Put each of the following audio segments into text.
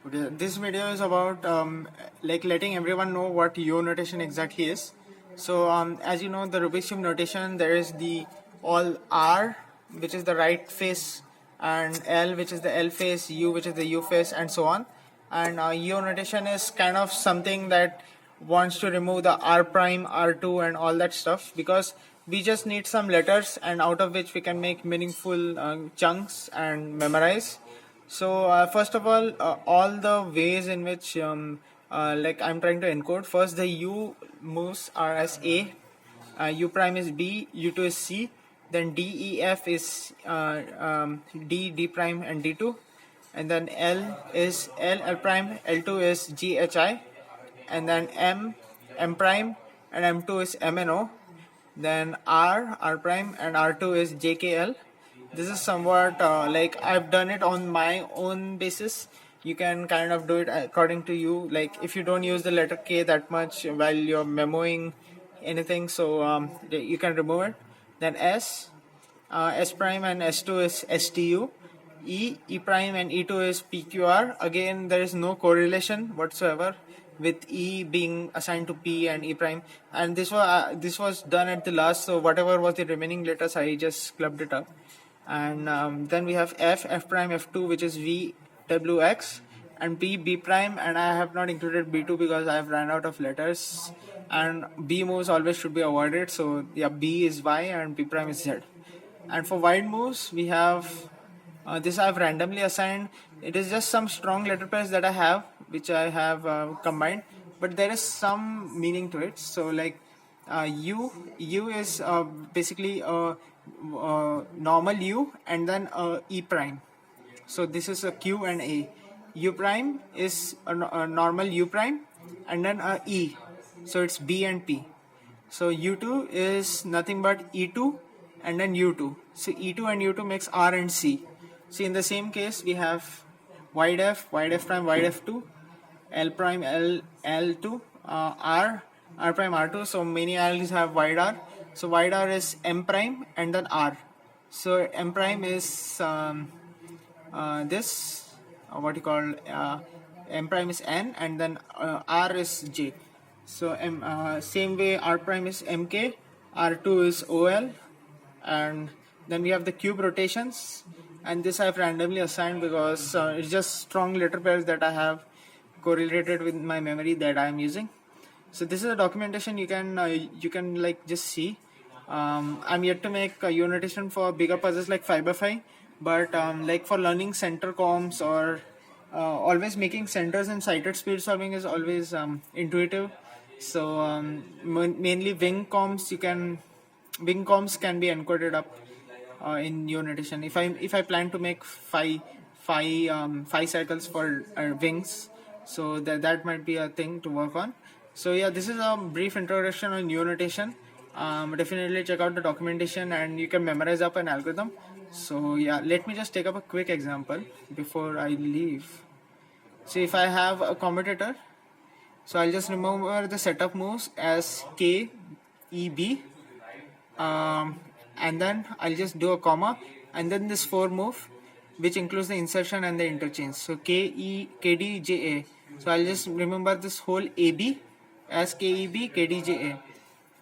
Okay, this video is about like letting everyone know what U notation exactly is. So as you know, the Rubik's Cube notation, there is the all R, which is the right face, and L, which is the L face, U, which is the U face, and so on. And U notation is kind of something that wants to remove the R prime, R2, and all that stuff, because we just need some letters, and out of which we can make meaningful chunks and memorize. So first of all the ways in which like I'm trying to encode. First, the U moves are as A, U prime is B, U2 is C, then D, E, F is D, D prime, and D2, and then L is L, L prime, L2 is G, H, I, and then M, M prime, and M2 is M and O. Then R, R prime, and R2 is JKL. This is somewhat like I've done it on my own basis. You can kind of do it according to you. Like if you don't use the letter K that much while you're memoing anything, so you can remove it. Then S, S prime and S2 is STU. E, E prime and E2 is PQR. Again, there is no correlation whatsoever with E being assigned to P and E prime. And this was done at the last, so whatever was the remaining letters, I just clubbed it up. And then we have F, F prime, F2, which is V, W, X, and B, B prime, and I have not included B2 because I have ran out of letters, and B moves always should be avoided, so yeah, B is Y and B prime is Z. And for wide moves, we have this I have randomly assigned. It is just some strong letter pairs that I have, which I have combined, but there is some meaning to it. So like U is basically normal U and then E prime. So this is a Q and A. U prime is a normal U prime and then E. So it's B and P. So U2 is nothing but E2 and then U2. So E2 and U2 makes R and C. So in the same case, we have wide F prime, wide F2, L prime, L2, R prime, R2. So many algs have wide R. So wide R is M prime and then R. So M prime is this, what you call, M prime is N and then R is J. So same way R prime is MK, R2 is OL, and then we have the cube rotations, and this I have randomly assigned because it's just strong letter pairs that I have correlated with my memory that I am using. So this is a documentation you can like just see. I'm yet to make a U notation for bigger puzzles like 5x5, but like for learning center comps or always making centers and sighted speed solving is always intuitive. So mainly wing comps can be encoded up in U notation. If I plan to make five cycles for wings, so that might be a thing to work on. So yeah, this is a brief introduction on U notation. Definitely check out the documentation and you can memorize up an algorithm. So yeah, let me just take up a quick example before I leave. So if I have a commutator, so I'll just remember the setup moves as K, E, B, and then I'll just do a comma and then this for move, which includes the insertion and the interchange. So K, E, K, D, J, A. So I'll just remember this whole AB as K, E, B, K, D, J, A.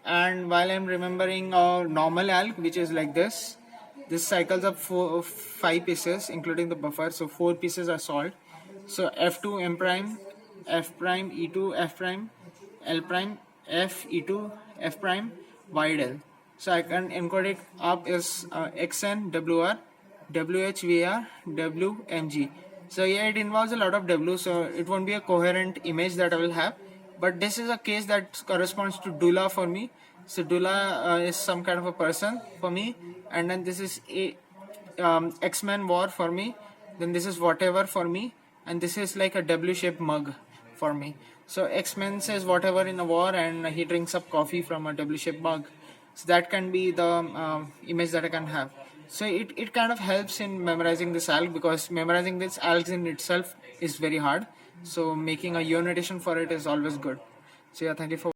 And while I'm remembering a normal alg, which is like this cycles up 5 pieces including the buffer, so 4 pieces are solved. So F2 M prime, F prime E2 F prime, L prime F E2 F prime, wide L. So I can encode it up as XN WR, WH VAR, WMG. So yeah, it involves a lot of W, so it won't be a coherent image that I will have. But this is a case that corresponds to Dula for me. So Dula is some kind of a person for me, and then this is a X-Men war for me. Then this is whatever for me, and this is like a W-shaped mug for me. So X-Men says whatever in a war, and he drinks up coffee from a W-shaped mug. So that can be the image that I can have. So it kind of helps in memorizing this alg, because memorizing this algs in itself is very hard. So making a U notation for it is always good. So yeah, thank you for